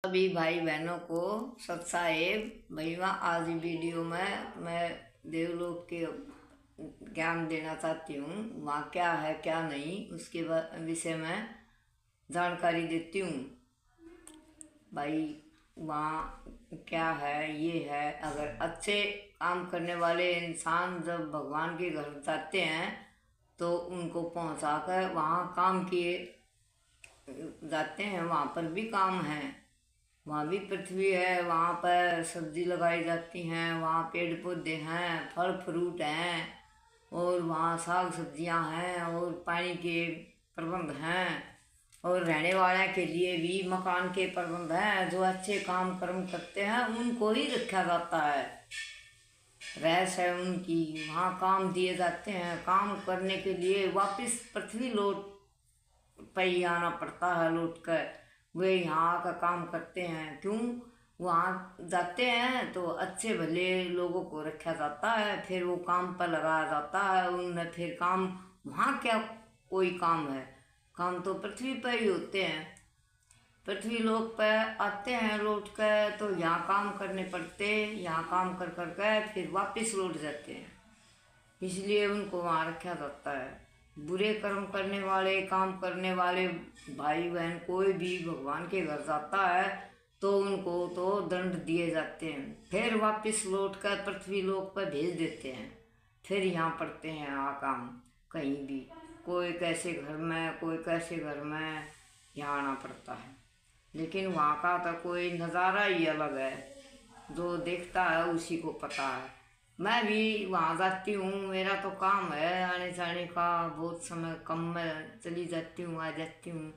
सभी भाई बहनों को सत साहेब भैया। आज वीडियो में मैं देवलोक के ज्ञान देना चाहती हूँ। वहाँ क्या है क्या नहीं उसके विषय में जानकारी देती हूँ भाई। वहाँ क्या है ये है, अगर अच्छे काम करने वाले इंसान जब भगवान के घर जाते हैं तो उनको पहुँचाकर वहाँ काम किए जाते हैं। वहाँ पर भी काम है, वहाँ भी पृथ्वी है, वहाँ पर सब्जी लगाई जाती हैं, वहाँ पेड़ पौधे हैं, फल फ्रूट हैं, और वहाँ साग सब्जियाँ हैं, और पानी के प्रबंध हैं, और रहने वाले के लिए भी मकान के प्रबंध हैं। जो अच्छे काम कर्म करते हैं उनको ही रखा जाता है, रहस है उनकी। वहाँ काम दिए जाते हैं, काम करने के लिए वापस पृथ्वी लौट पर ही आना पड़ता है। लौट कर वे यहाँ का काम करते हैं। क्यों वहाँ जाते हैं तो अच्छे भले लोगों को रखा जाता है, फिर वो काम पर लगाया जाता है उनमें। फिर काम वहाँ क्या कोई काम है, काम तो पृथ्वी पर ही होते हैं। पृथ्वी लोक पर आते हैं लौट कर तो यहाँ काम करने पड़ते, यहाँ काम कर कर के फिर वापस लौट जाते हैं, इसलिए उनको वहाँ रखा जाता है। बुरे कर्म करने वाले, काम करने वाले भाई बहन कोई भी भगवान के घर जाता है तो उनको तो दंड दिए जाते हैं, फिर वापस लौट कर पृथ्वी लोक पर भेज देते हैं। फिर यहाँ पड़ते हैं काम कहीं भी, कोई कैसे घर में कोई कैसे घर में यहाँ आना पड़ता है। लेकिन वहाँ का तो कोई नज़ारा ही अलग है, जो देखता है उसी को पता है। मैं भी वहाँ जाती हूँ, मेरा तो काम है आने जाने का। बहुत समय कम में चली जाती हूँ, आ जाती हूँ,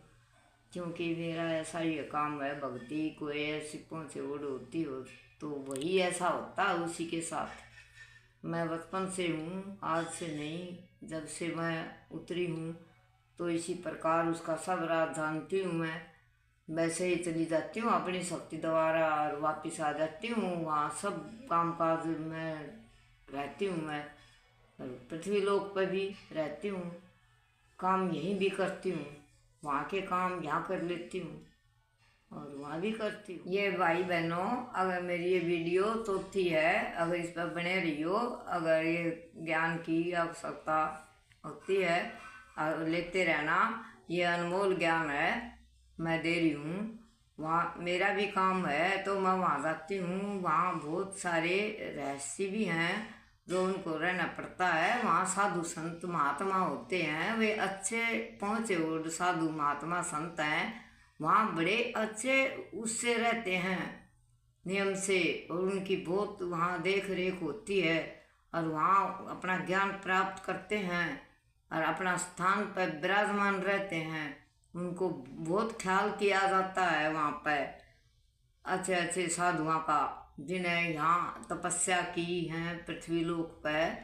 क्योंकि मेरा ऐसा ही काम है। भक्ति कोई ऐसी पहुँचे ओढ़ होती हो तो वही ऐसा होता है उसी के साथ। मैं बचपन से हूँ, आज से नहीं, जब से मैं उतरी हूँ तो इसी प्रकार उसका सब राज जानती हूँ। मैं वैसे ही चली जाती हूँ अपनी शक्ति द्वारा और वापस आ जाती हूँ। वहाँ सब काम काज में रहती हूँ, मैं पृथ्वी लोक पर भी रहती हूँ, काम यहीं भी करती हूँ। वहाँ के काम यहाँ कर लेती हूँ और वहाँ भी करती हूँ। ये भाई बहनों, अगर मेरी ये वीडियो चौथी है, अगर इस पर बने रहियो। अगर ये ज्ञान की आवश्यकता होती है और लेते रहना, ये अनमोल ज्ञान है मैं दे रही हूँ। वहाँ मेरा भी काम है तो मैं वहाँ जाती हूँ। वहाँ बहुत सारे रहस्य भी हैं जो उनको रहना पड़ता है। वहाँ साधु संत महात्मा होते हैं, वे अच्छे पहुँचे और साधु महात्मा संत हैं। वहाँ बड़े अच्छे उससे रहते हैं नियम से, और उनकी बहुत वहाँ देख रेख होती है, और वहाँ अपना ज्ञान प्राप्त करते हैं और अपना स्थान पर विराजमान रहते हैं। उनको बहुत ख्याल किया जाता है वहाँ पर अच्छे अच्छे साधुओं का, जिन्हें यहाँ तपस्या की है पृथ्वी लोक पर,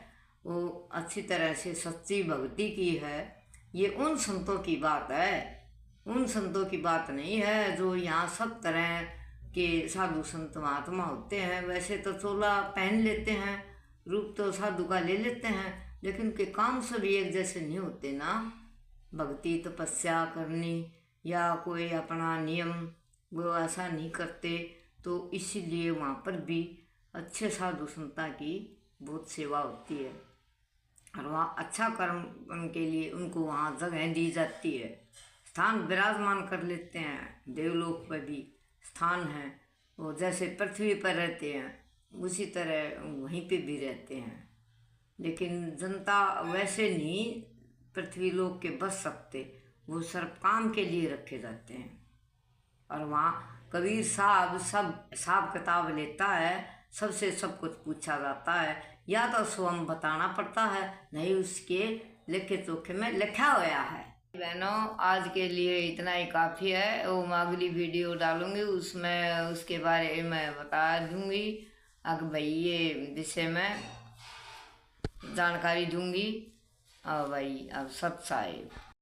वो अच्छी तरह से सच्ची भक्ति की है। ये उन संतों की बात है, उन संतों की बात नहीं है जो यहाँ सब तरह के साधु संत महात्मा होते हैं। वैसे तो चोला पहन लेते हैं, रूप तो साधु का ले लेते हैं, लेकिन उनके काम सभी एक जैसे नहीं होते ना। भक्ति तपस्या करनी या कोई अपना नियम वो ऐसा नहीं करते, तो इसीलिए वहाँ पर भी अच्छे साधु संता की बहुत सेवा होती है, और वहाँ अच्छा कर्म के लिए उनको वहाँ जगह दी जाती है। स्थान विराजमान कर लेते हैं, देवलोक पर भी स्थान है। वो जैसे पृथ्वी पर रहते हैं उसी तरह वहीं पे भी रहते हैं। लेकिन जनता वैसे नहीं पृथ्वी लोक के बच सकते, वो सिर्फ काम के लिए रखे जाते हैं। और वहाँ कबीर साहब सब हिसाब किताब लेता है, सबसे सब कुछ पूछा जाता है, या तो स्वयं बताना पड़ता है, नहीं उसके लिखे चोखे में लिखा हुआ है। बहनों, आज के लिए इतना ही काफ़ी है। वो मैं अगली वीडियो डालूँगी, उसमें उसके बारे में बता दूँगी। अगर भाई ये विषय में जानकारी दूँगी। भाई अब सत साहिब।